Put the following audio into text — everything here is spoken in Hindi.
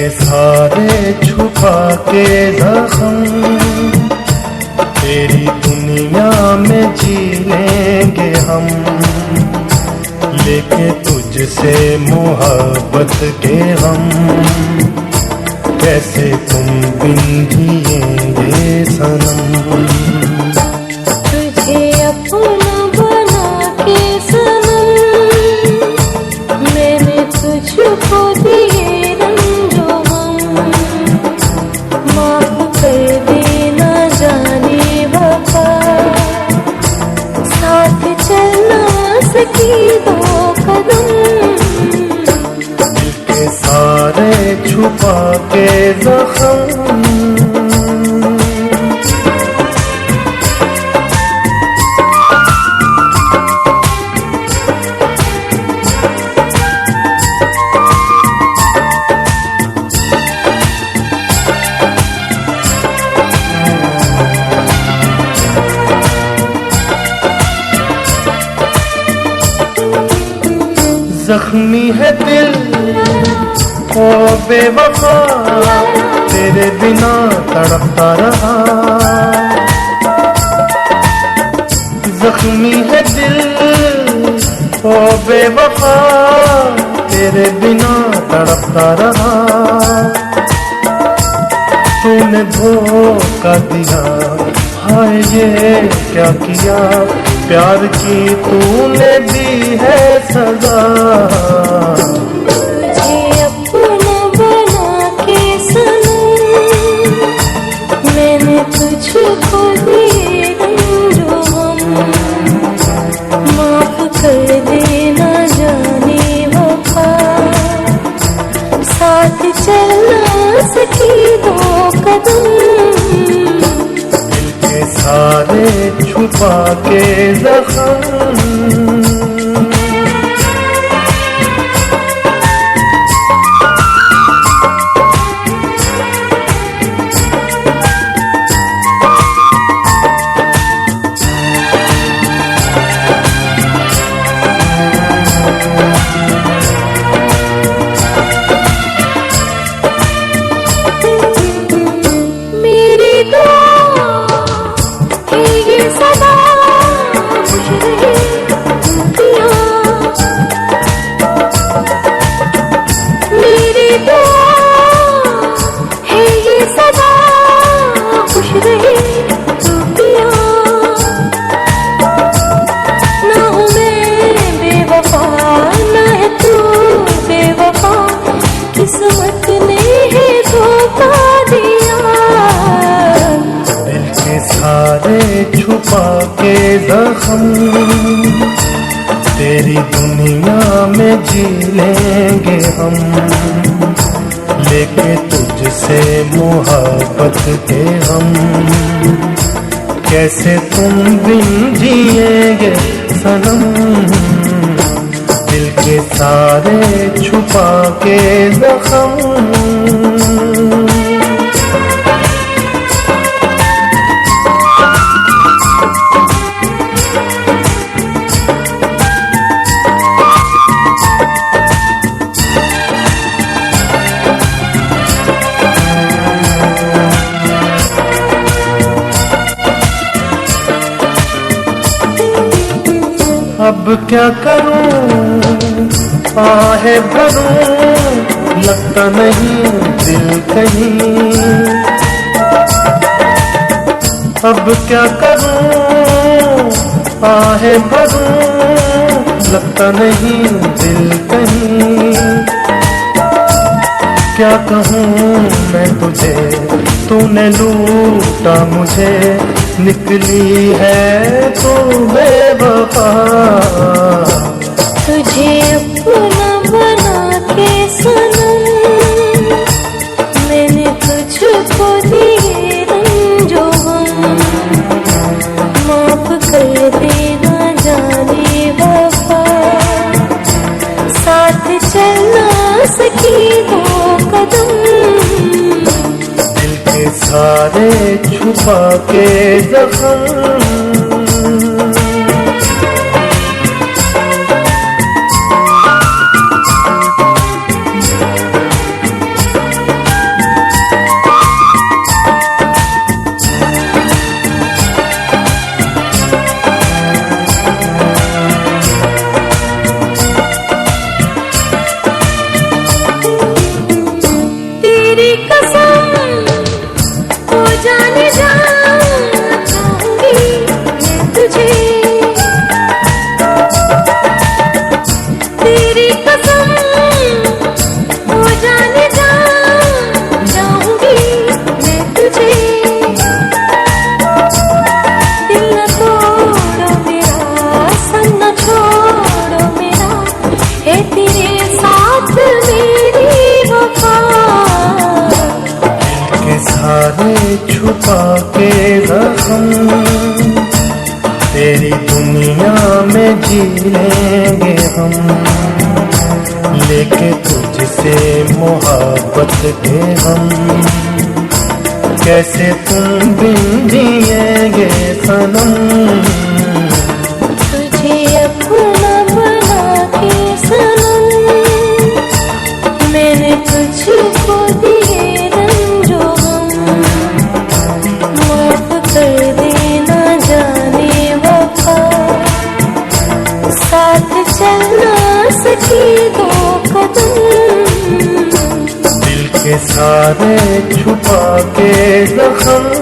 के सारे छुपा के जख्म तेरी दुनिया में जी लेंगे हम, लेके तुझसे मोहब्बत के हम, कैसे तुम बिन जिएंगे सनम। तुझे अपना बना के सनम मैंने तुझको दिए रंजो हम, माफ कर देना जाने वफा, साथ चलना सकी दो कदम। दिल के सारे छुपा के जख्म जख्मी है दिल ओ बेवफा, तेरे बिना तड़पता रहा। जख्मी है दिल ओ बेवफा, तेरे बिना तड़पता रहा। तूने धोखा दिया, हाय ये क्या किया, प्यार की तूने दी है सजा। तुझे अपना बना के सनम मैंने तुझको दिए रंजो हम, माफ कर देना जाने वफा, साथ चलना सकी दो कदम। सारे छुपा के जख्म किस्मत ने है धोखा दिया। दिल के सारे छुपा के जख्म तेरी दुनिया में जी लेंगे हम, लेके तुझसे मोहब्बत के हम, कैसे तुम बिन जिएंगे सनम। दिल के सारे छुपा के जख्म अब क्या करूं आहे भरूं, लगता नहीं दिल कहीं। अब क्या करूं आहे भरूं, लगता नहीं दिल कहीं। क्या कहूँ मैं तुझे, तूने लूटा मुझे, निकली है तू बेवफा। तुझे अपना बना के सनम मैंने तुझको दिए रंजो हम, माफ कर देना जाने वफा, साथ चलना सकी दो कदम। दिल के सारे छुपा के जख्म जख्म, तेरी दुनिया में जी लेंगे हम, लेके तुझसे मोहब्बत के हम। कैसे तुम बिन जिएंगे सनम, तुझे अपना बना के सनम, मैंने तुझको दिए रंजो गम। माफ कर देना जाने वफा, साथ चलना सकी दो कदम। दिल के सारे छुपा के जख्म,